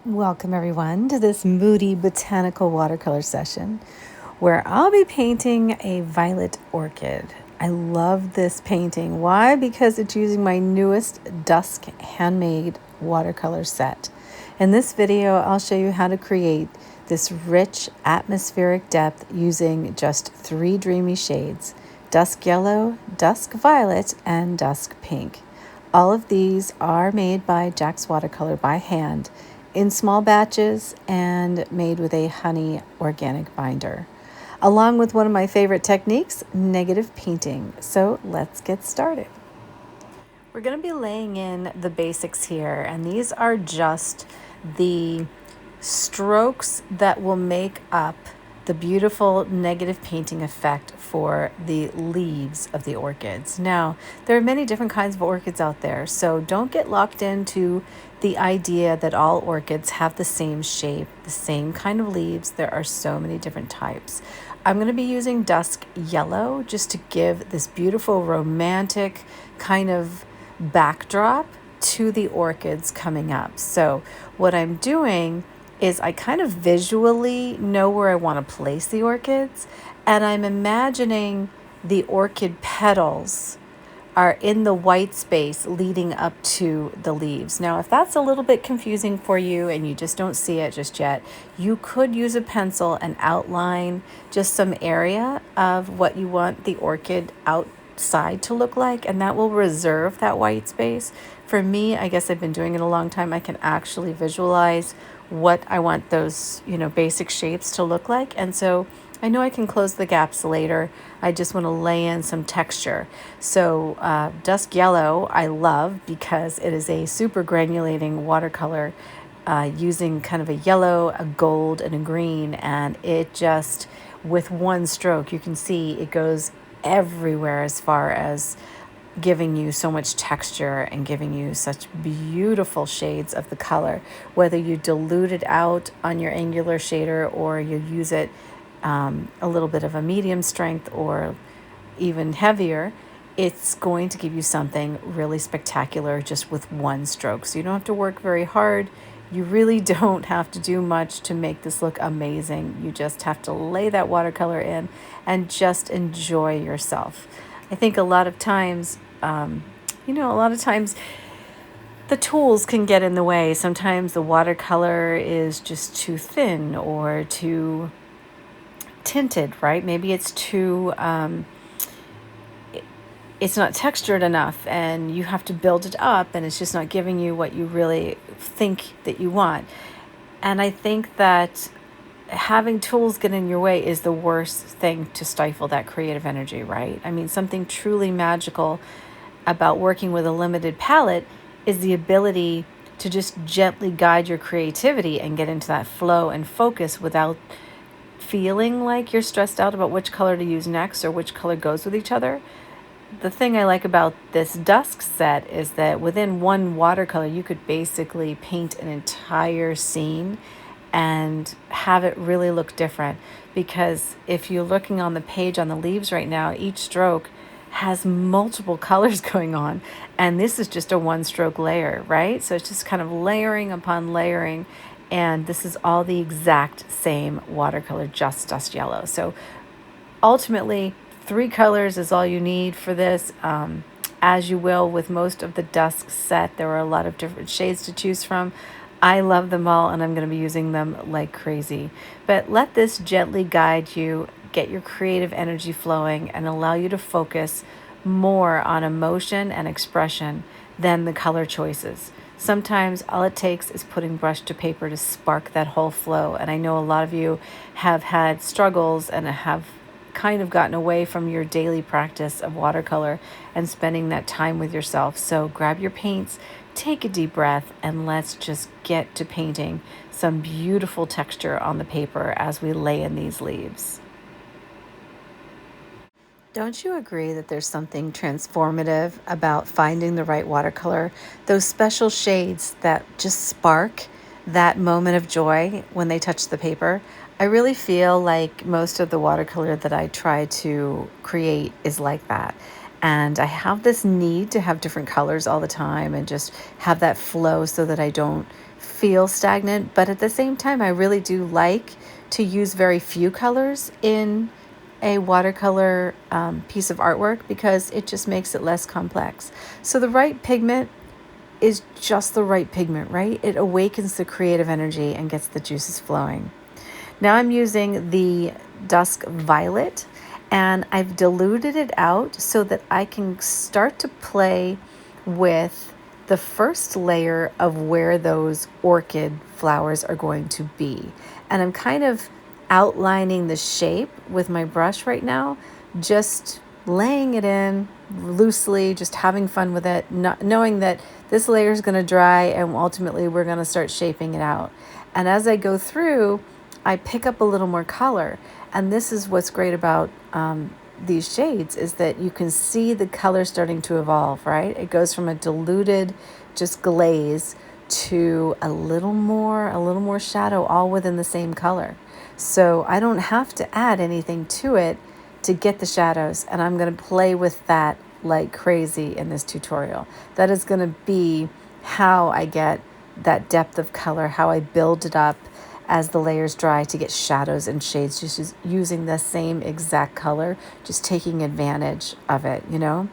Welcome everyone to this Moody botanical watercolor session where I'll be painting a violet orchid. I love this painting. Why? Because it's using my newest Dusk Handmade watercolor set. In this video, I'll show you how to create this rich atmospheric depth using just 3 dreamy shades: Dusk Yellow, Dusk Violet, and Dusk Pink. All of these are made by Jack's Watercolor by hand in small batches and made with a honey organic binder, along with one of my favorite techniques, negative painting. So let's get started. We're going to be laying in the basics here, and these are just the strokes that will make up the beautiful negative painting effect for the leaves of the orchids. Now, there are many different kinds of orchids out there, so don't get locked into the idea that all orchids have the same shape, the same kind of leaves. There are so many different types. I'm going to be using Dusk Yellow just to give this beautiful romantic kind of backdrop to the orchids coming up. So what I'm doing is I kind of visually know where I want to place the orchids, and I'm imagining the orchid petals are in the white space leading up to the leaves. Now, if that's a little bit confusing for you and you just don't see it just yet, you could use a pencil and outline just some area of what you want the orchid outside to look like, and that will reserve that white space. For me, I guess I've been doing it a long time. I can actually visualize what I want those, basic shapes to look like. And so I know I can close the gaps later. I just want to lay in some texture. So Dusk Yellow I love because it is a super granulating watercolor using kind of a yellow, a gold, and a green. And it just, with one stroke, you can see it goes everywhere as far as giving you so much texture and giving you such beautiful shades of the color. Whether you dilute it out on your angular shader or you use it a little bit of a medium strength or even heavier, it's going to give you something really spectacular just with one stroke. So you don't have to work very hard. You really don't have to do much to make this look amazing. You just have to lay that watercolor in and just enjoy yourself. I think a lot of times, the tools can get in the way. Sometimes the watercolor is just too thin or too tinted, right? Maybe it's too, it's not textured enough and you have to build it up and it's just not giving you what you really think that you want. And I think that having tools get in your way is the worst thing to stifle that creative energy, right? I mean, something truly magical about working with a limited palette is the ability to just gently guide your creativity and get into that flow and focus without feeling like you're stressed out about which color to use next or which color goes with each other. The thing I like about this Dusk set is that within one watercolor, you could basically paint an entire scene and have it really look different. Because if you're looking on the page on the leaves right now, each stroke has multiple colors going on, and this is just a one stroke layer, right? So it's just kind of layering upon layering, and this is all the exact same watercolor, just Dusk Yellow. So ultimately 3 colors is all you need for this. As you will with most of the Dusk set, there are a lot of different shades to choose from. I love them all and I'm going to be using them like crazy. But let this gently guide you, get your creative energy flowing, and allow you to focus more on emotion and expression than the color choices. Sometimes all it takes is putting brush to paper to spark that whole flow. And I know a lot of you have had struggles and have kind of gotten away from your daily practice of watercolor and spending that time with yourself. So grab your paints, take a deep breath, and let's just get to painting some beautiful texture on the paper as we lay in these leaves. Don't you agree that there's something transformative about finding the right watercolor? Those special shades that just spark that moment of joy when they touch the paper. I really feel like most of the watercolor that I try to create is like that. And I have this need to have different colors all the time and just have that flow so that I don't feel stagnant, but at the same time, I really do like to use very few colors in a watercolor piece of artwork because it just makes it less complex. So the right pigment is just the right pigment, right? It awakens the creative energy and gets the juices flowing. Now I'm using the Dusk Violet, and I've diluted it out so that I can start to play with the first layer of where those orchid flowers are going to be. And I'm kind of outlining the shape with my brush right now, just laying it in loosely, just having fun with it, not knowing that this layer is going to dry and ultimately we're going to start shaping it out. And as I go through, I pick up a little more color. And this is what's great about these shades, is that you can see the color starting to evolve, right? It goes from a diluted just glaze to a little more shadow, all within the same color. So I don't have to add anything to it to get the shadows. And I'm going to play with that like crazy in this tutorial. That is going to be how I get that depth of color, how I build it up as the layers dry to get shadows and shades, just using the same exact color, just taking advantage of it, you know?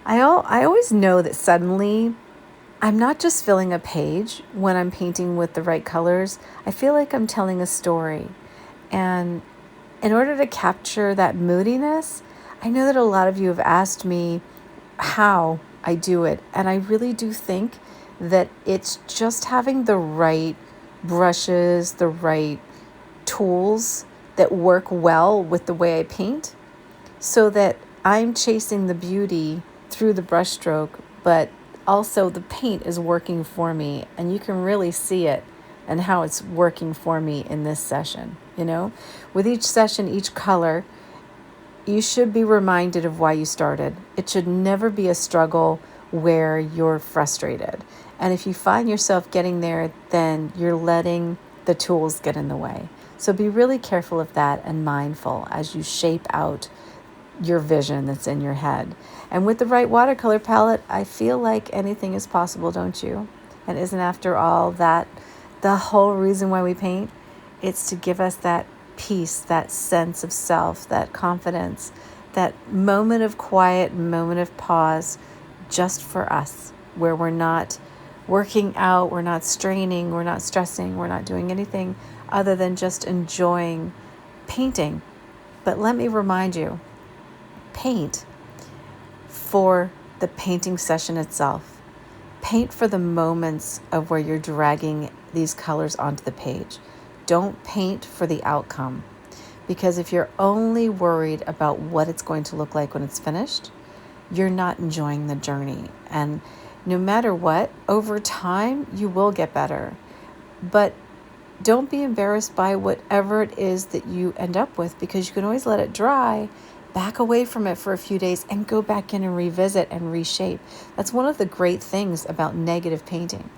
I always know that suddenly I'm not just filling a page when I'm painting with the right colors. I feel like I'm telling a story. And in order to capture that moodiness, I know that a lot of you have asked me how I do it. And I really do think that it's just having the right brushes, the right tools that work well with the way I paint, so that I'm chasing the beauty through the brushstroke, but also the paint is working for me, and you can really see it and how it's working for me in this session. You know, with each session, each color, you should be reminded of why you started. It should never be a struggle where you're frustrated. And if you find yourself getting there, then you're letting the tools get in the way. So be really careful of that and mindful as you shape out your vision that's in your head. And with the right watercolor palette, I feel like anything is possible, don't you? And isn't, after all, that the whole reason why we paint? It's to give us that peace, that sense of self, that confidence, that moment of quiet, moment of pause just for us, where we're not working out, we're not straining, we're not stressing, we're not doing anything other than just enjoying painting. But let me remind you, paint for the painting session itself. Paint for the moments of where you're dragging these colors onto the page. Don't paint for the outcome, because if you're only worried about what it's going to look like when it's finished, you're not enjoying the journey. And no matter what, over time, you will get better. But don't be embarrassed by whatever it is that you end up with, because you can always let it dry, back away from it for a few days, and go back in and revisit and reshape. That's one of the great things about negative painting,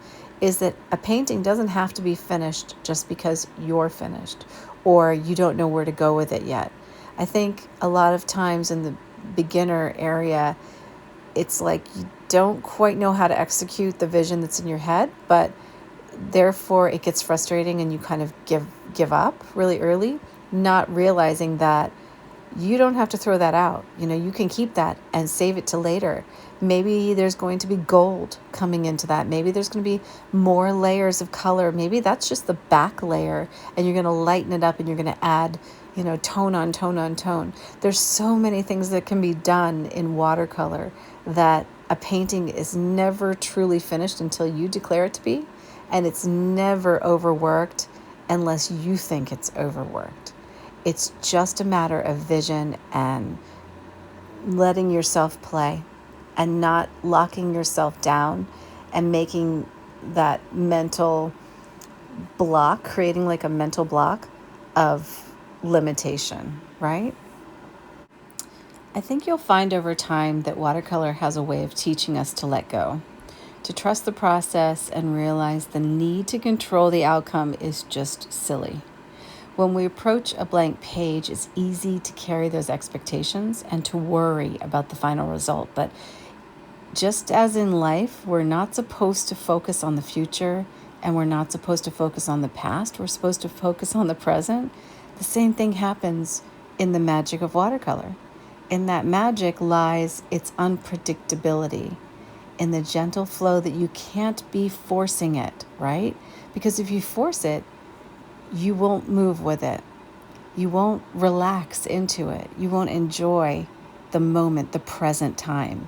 is that a painting doesn't have to be finished just because you're finished or you don't know where to go with it yet. I think a lot of times in the beginner area, it's like you don't quite know how to execute the vision that's in your head, but therefore it gets frustrating and you kind of give up really early, not realizing that you don't have to throw that out. You know, you can keep that and save it to later. Maybe there's going to be gold coming into that. Maybe there's going to be more layers of color. Maybe that's just the back layer, and you're going to lighten it up and you're going to add, you know, tone on tone on tone. There's so many things that can be done in watercolor that a painting is never truly finished until you declare it to be, and it's never overworked unless you think it's overworked. It's just a matter of vision and letting yourself play and not locking yourself down and making that mental block, creating like a mental block of limitation, right? I think you'll find over time that watercolor has a way of teaching us to let go, to trust the process and realize the need to control the outcome is just silly. When we approach a blank page, it's easy to carry those expectations and to worry about the final result. But just as in life, we're not supposed to focus on the future, and we're not supposed to focus on the past, we're supposed to focus on the present, the same thing happens in the magic of watercolor. In that magic lies its unpredictability, in the gentle flow that you can't be forcing it, right? Because if you force it, you won't move with it. You won't relax into it. You won't enjoy the moment, the present time.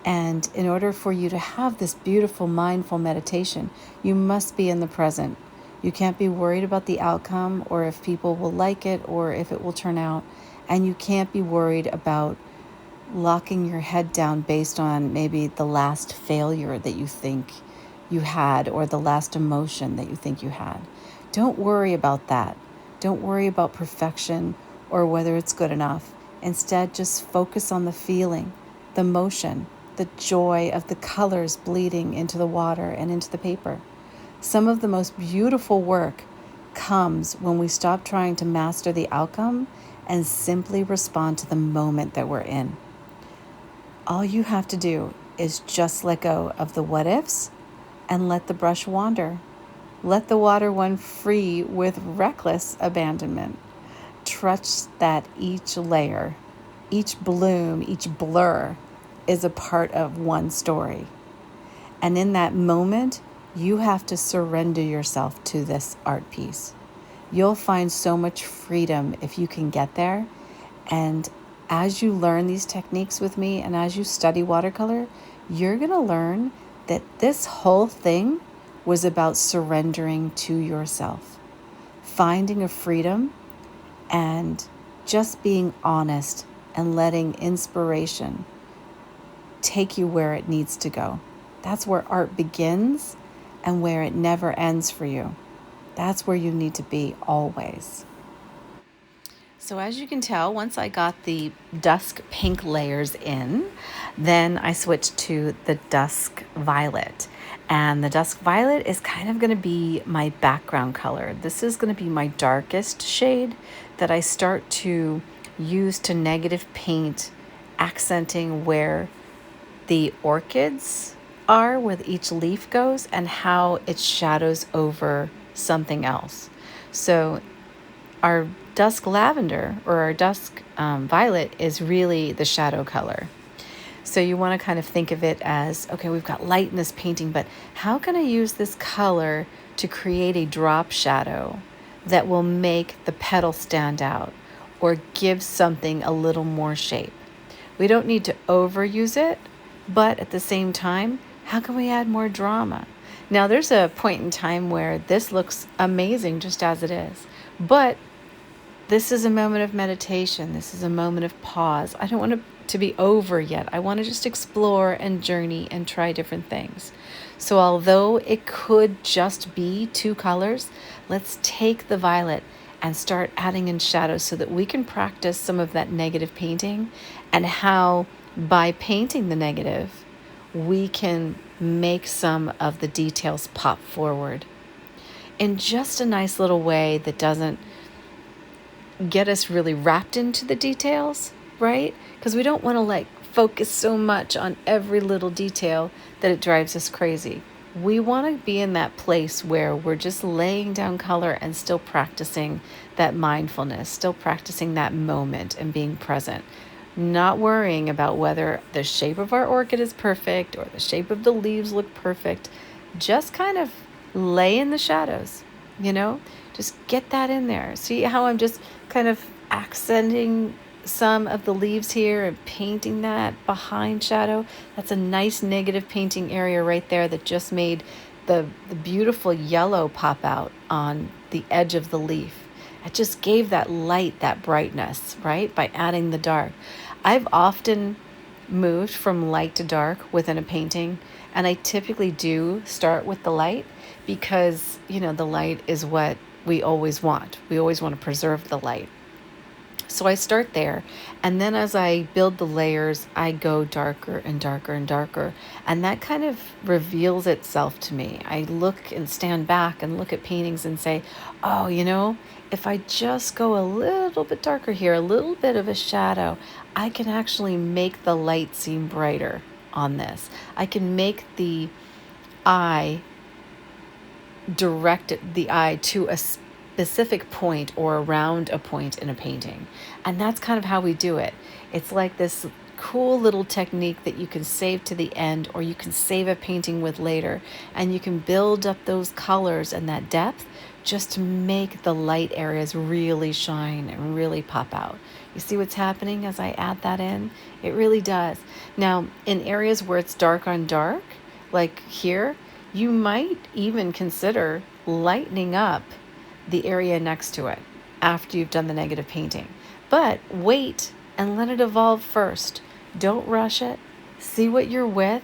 And in order for you to have this beautiful mindful meditation, you must be in the present. You can't be worried about the outcome or if people will like it or if it will turn out. And you can't be worried about locking your head down based on maybe the last failure that you think you had or the last emotion that you think you had. Don't worry about that. Don't worry about perfection or whether it's good enough. Instead, just focus on the feeling, the motion, the joy of the colors bleeding into the water and into the paper. Some of the most beautiful work comes when we stop trying to master the outcome and simply respond to the moment that we're in. All you have to do is just let go of the what ifs and let the brush wander. Let the water run free with reckless abandonment. Trust that each layer, each bloom, each blur is a part of one story. And in that moment, you have to surrender yourself to this art piece. You'll find so much freedom if you can get there. And as you learn these techniques with me and as you study watercolor, you're going to learn that this whole thing was about surrendering to yourself, finding a freedom and just being honest and letting inspiration take you where it needs to go. That's where art begins and where it never ends for you. That's where you need to be always. So as you can tell, once I got the Dusk Pink layers in, then I switched to the Dusk Violet. And the Dusk Violet is kind of going to be my background color. This is going to be my darkest shade that I start to use to negative paint, accenting where the orchids are, where each leaf goes, and how it shadows over something else. So our dusk lavender or our dusk violet is really the shadow color. So you want to kind of think of it as, okay, we've got light in this painting, but how can I use this color to create a drop shadow that will make the petal stand out or give something a little more shape? We don't need to overuse it, but at the same time, how can we add more drama? Now, there's a point in time where this looks amazing just as it is, but this is a moment of meditation. This is a moment of pause. I don't want it to be over yet. I want to just explore and journey and try different things. So although it could just be two colors, let's take the violet and start adding in shadows so that we can practice some of that negative painting and how by painting the negative, we can make some of the details pop forward in just a nice little way that doesn't get us really wrapped into the details, right? Because we don't want to focus so much on every little detail that it drives us crazy. We want to be in that place where we're just laying down color and still practicing that mindfulness, still practicing that moment and being present, not worrying about whether the shape of our orchid is perfect or the shape of the leaves look perfect. Just kind of lay in the shadows, just get that in there. See how I'm just kind of accenting some of the leaves here and painting that behind shadow? That's a nice negative painting area right there that just made the beautiful yellow pop out on the edge of the leaf. It just gave that light, that brightness, right? By adding the dark. I've often moved from light to dark within a painting, and I typically do start with the light because, the light is what we always want. We always want to preserve the light. So I start there, and then as I build the layers, I go darker and darker and darker, and that kind of reveals itself to me. I look and stand back and look at paintings and say, oh, if I just go a little bit darker here, a little bit of a shadow, I can actually make the light seem brighter on this. I can make the eye direct the eye to a specific point or around a point in a painting. And that's kind of how we do it. It's like this cool little technique that you can save to the end, or you can save a painting with later, and you can build up those colors and that depth just to make the light areas really shine and really pop out. You see what's happening as I add that in? It really does. Now, in areas where it's dark on dark, like here, you might even consider lightening up the area next to it after you've done the negative painting. But wait and let it evolve first. Don't rush it. See what you're with,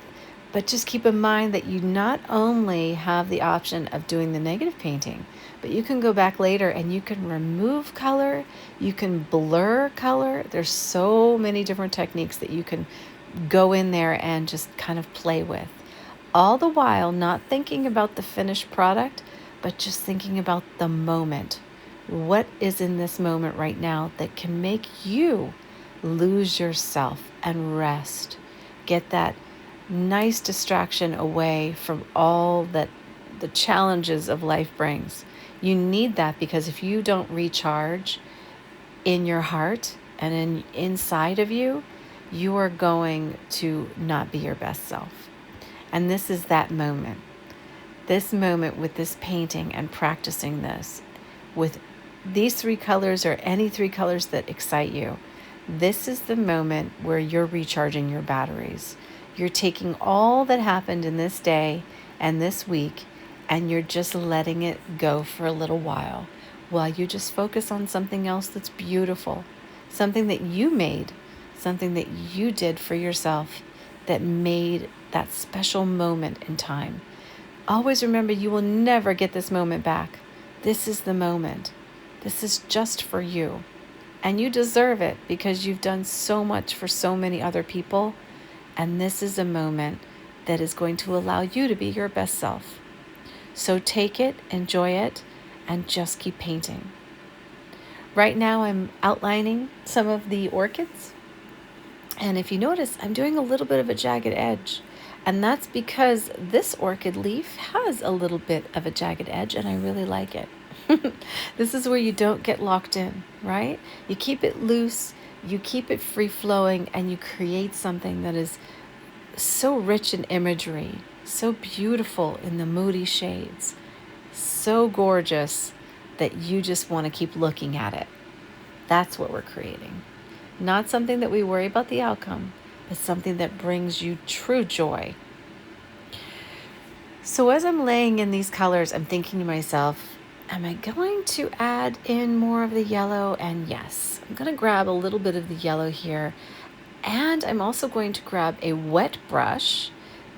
but just keep in mind that you not only have the option of doing the negative painting, but you can go back later and you can remove color, you can blur color. There's so many different techniques that you can go in there and just kind of play with. All the while not thinking about the finished product, but just thinking about the moment. What is in this moment right now that can make you lose yourself and rest? Get that nice distraction away from all that the challenges of life brings. You need that, because if you don't recharge in your heart and inside of you, you are going to not be your best self. And this is that moment. This moment with this painting and practicing this with these three colors, or any three colors that excite you. This is the moment where you're recharging your batteries. You're taking all that happened in this day and this week, and you're just letting it go for a little while you just focus on something else that's beautiful, something that you made, something that you did for yourself that made that special moment in time. Always remember, you will never get this moment back. This is the moment. This is just for you. And you deserve it, because you've done so much for so many other people. And this is a moment that is going to allow you to be your best self. So take it, enjoy it, and just keep painting. Right now I'm outlining some of the orchids. And if you notice, I'm doing a little bit of a jagged edge. And that's because this orchid leaf has a little bit of a jagged edge, and I really like it. This is where you don't get locked in, right? You keep it loose, you keep it free-flowing, and you create something that is so rich in imagery, so beautiful in the Moody shades, so gorgeous that you just want to keep looking at it. That's what we're creating. Not something that we worry about the outcome, but something that brings you true joy. So as I'm laying in these colors, I'm thinking to myself, am I going to add in more of the yellow? And yes, I'm going to grab a little bit of the yellow here. And I'm also going to grab a wet brush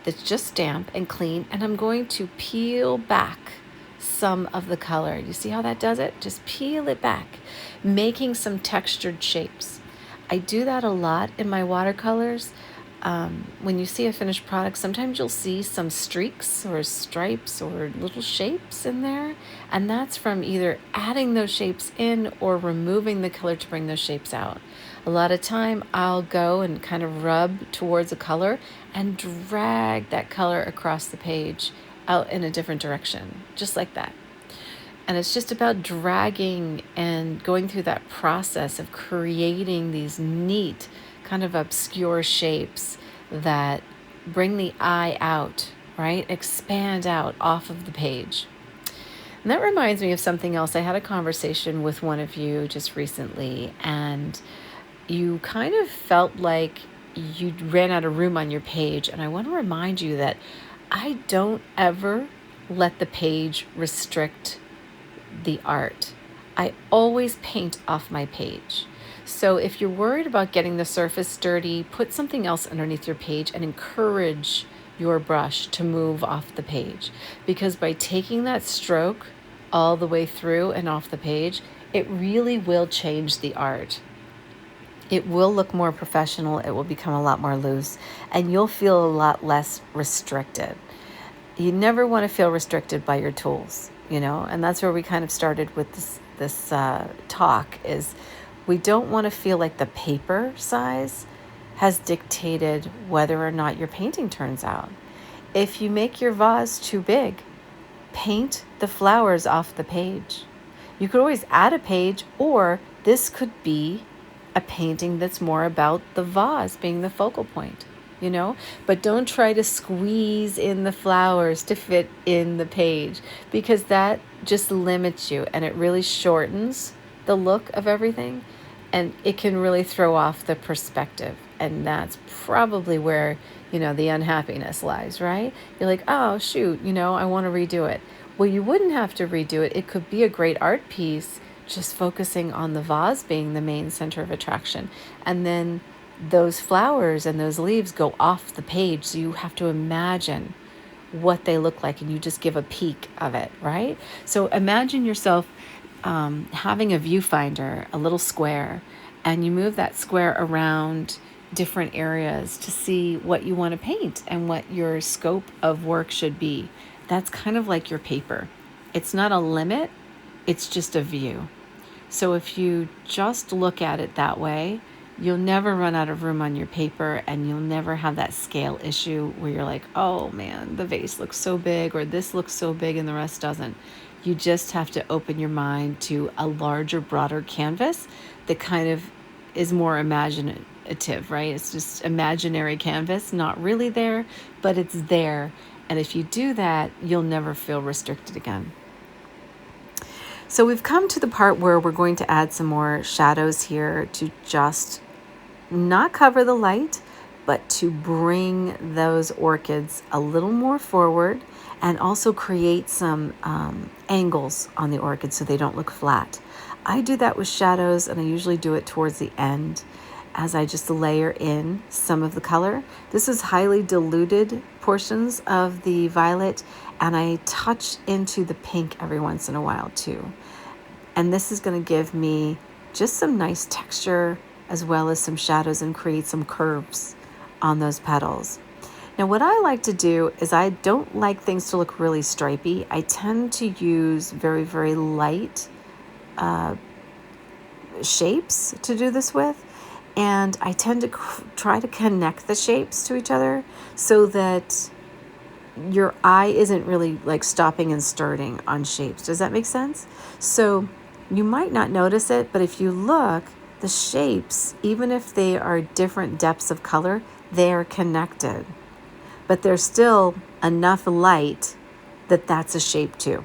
that's just damp and clean, and I'm going to peel back some of the color. You see how that does it? Just peel it back, making some textured shapes. I do that a lot in my watercolors. When you see a finished product, sometimes you'll see some streaks or stripes or little shapes in there. And that's from either adding those shapes in or removing the color to bring those shapes out. A lot of time I'll go and kind of rub towards a color and drag that color across the page out in a different direction, just like that. And it's just about dragging and going through that process of creating these neat, kind of obscure shapes that bring the eye out, right? Expand out off of the page. And that reminds me of something else. I had a conversation with one of you just recently, and you kind of felt like you ran out of room on your page. And I want to remind you that I don't ever let the page restrict the art. I always paint off my page. So if you're worried about getting the surface dirty, put something else underneath your page and encourage your brush to move off the page. Because by taking that stroke all the way through and off the page, it really will change the art. It will look more professional, it will become a lot more loose, and you'll feel a lot less restricted. You never want to feel restricted by your tools, and that's where we kind of started with this talk, is we don't want to feel like the paper size has dictated whether or not your painting turns out. If you make your vase too big, paint the flowers off the page. You could always add a page, or this could be a painting that's more about the vase being the focal point, you know? But don't try to squeeze in the flowers to fit in the page, because that just limits you and it really shortens the look of everything, and it can really throw off the perspective. And that's probably where, the unhappiness lies, right? You're like, oh, shoot, I want to redo it. Well, you wouldn't have to redo it. It could be a great art piece, just focusing on the vase being the main center of attraction. And then those flowers and those leaves go off the page. So you have to imagine what they look like, and you just give a peek of it, right? So imagine yourself having a viewfinder, a little square, and you move that square around different areas to see what you want to paint and what your scope of work should be. That's kind of like your paper. It's not a limit, it's just a view. So if you just look at it that way, you'll never run out of room on your paper, and you'll never have that scale issue where you're like, oh man, the vase looks so big, or this looks so big and the rest doesn't. You just have to open your mind to a larger, broader canvas that kind of is more imaginative, right? It's just imaginary canvas, not really there, but it's there. And if you do that, you'll never feel restricted again. So we've come to the part where we're going to add some more shadows here to just not cover the light, but to bring those orchids a little more forward, and also create some angles on the orchid so they don't look flat. I do that with shadows, and I usually do it towards the end as I just layer in some of the color. This is highly diluted portions of the violet, and I touch into the pink every once in a while too. And this is going to give me just some nice texture, as well as some shadows, and create some curves on those petals. Now, what I like to do is, I don't like things to look really stripy. I tend to use very, very light shapes to do this with. And I tend to try to connect the shapes to each other so that your eye isn't really like stopping and starting on shapes. Does that make sense? So you might not notice it, but if you look, the shapes, even if they are different depths of color, they are connected. But there's still enough light that that's a shape too.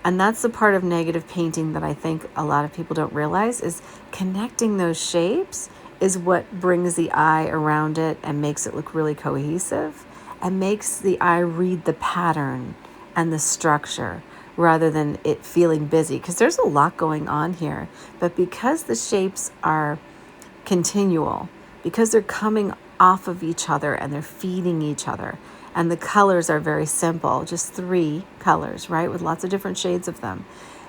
And that's the part of negative painting that I think a lot of people don't realize, is connecting those shapes is what brings the eye around it and makes it look really cohesive, and makes the eye read the pattern and the structure rather than it feeling busy, because there's a lot going on here. But because the shapes are continual, because they're coming off of each other and they're feeding each other, and the colors are very simple, just 3 colors, right, with lots of different shades of them,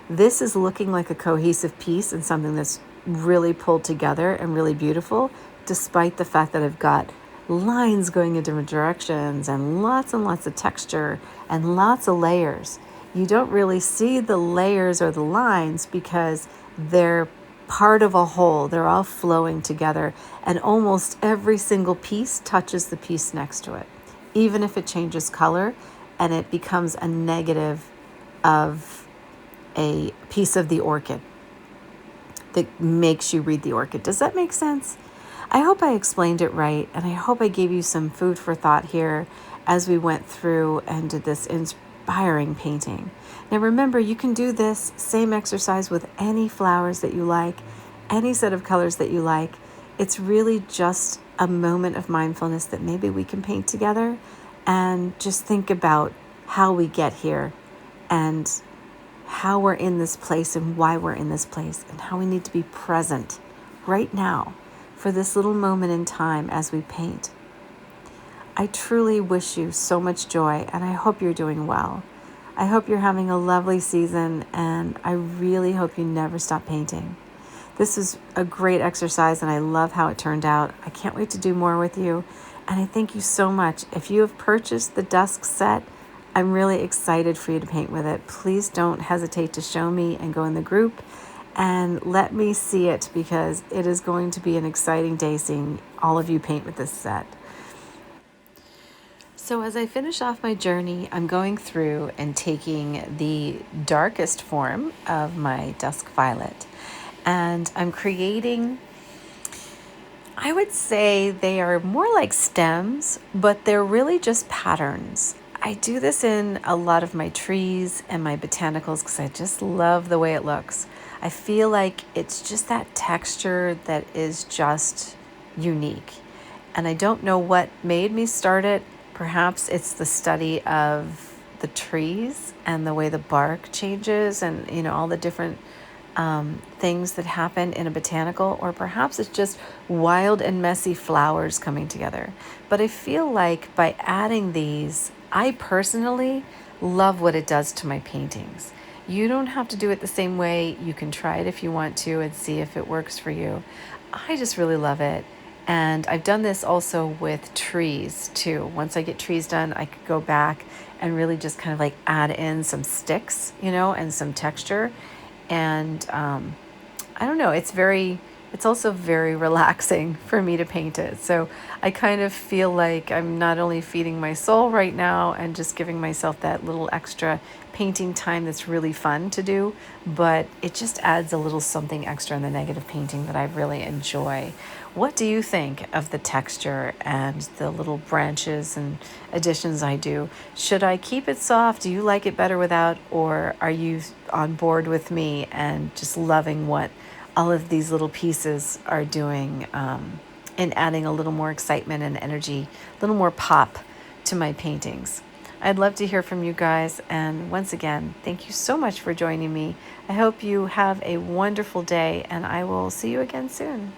this is looking like a cohesive piece and something that's really pulled together and really beautiful, despite the fact that I've got lines going in different directions and lots of texture and lots of layers. You don't really see the layers or the lines because they're part of a whole. They're all flowing together, and almost every single piece touches the piece next to it, even if it changes color and it becomes a negative of a piece of the orchid that makes you read the orchid. Does that make sense? I hope I explained it right, and I hope I gave you some food for thought here as we went through and did this inspiring painting. Now remember, you can do this same exercise with any flowers that you like, any set of colors that you like. It's really just a moment of mindfulness that maybe we can paint together, and just think about how we get here, and how we're in this place, and why we're in this place, and how we need to be present right now for this little moment in time as we paint. I truly wish you so much joy, and I hope you're doing well. I hope you're having a lovely season, and I really hope you never stop painting. This is a great exercise, and I love how it turned out. I can't wait to do more with you, and I thank you so much. If you have purchased the Dusk set, I'm really excited for you to paint with it. Please don't hesitate to show me and go in the group and let me see it, because it is going to be an exciting day seeing all of you paint with this set. So as I finish off my journey, I'm going through and taking the darkest form of my Dusk Violet, and I'm creating, I would say they are more like stems, but they're really just patterns. I do this in a lot of my trees and my botanicals because I just love the way it looks. I feel like it's just that texture that is just unique. And I don't know what made me start it. Perhaps it's the study of the trees and the way the bark changes and, all the different things that happen in a botanical, or perhaps it's just wild and messy flowers coming together. But I feel like by adding these, I personally love what it does to my paintings. You don't have to do it the same way. You can try it if you want to and see if it works for you. I just really love it. And I've done this also with trees too. Once I get trees done, I could go back and really just kind of like add in some sticks, and some texture. And I don't know, it's also very relaxing for me to paint it. So I kind of feel like I'm not only feeding my soul right now and just giving myself that little extra painting time that's really fun to do, but it just adds a little something extra in the negative painting that I really enjoy. What do you think of the texture and the little branches and additions I do? Should I keep it soft? Do you like it better without, or are you on board with me and just loving what all of these little pieces are doing, and adding a little more excitement and energy, a little more pop to my paintings? I'd love to hear from you guys. And once again, thank you so much for joining me. I hope you have a wonderful day, and I will see you again soon.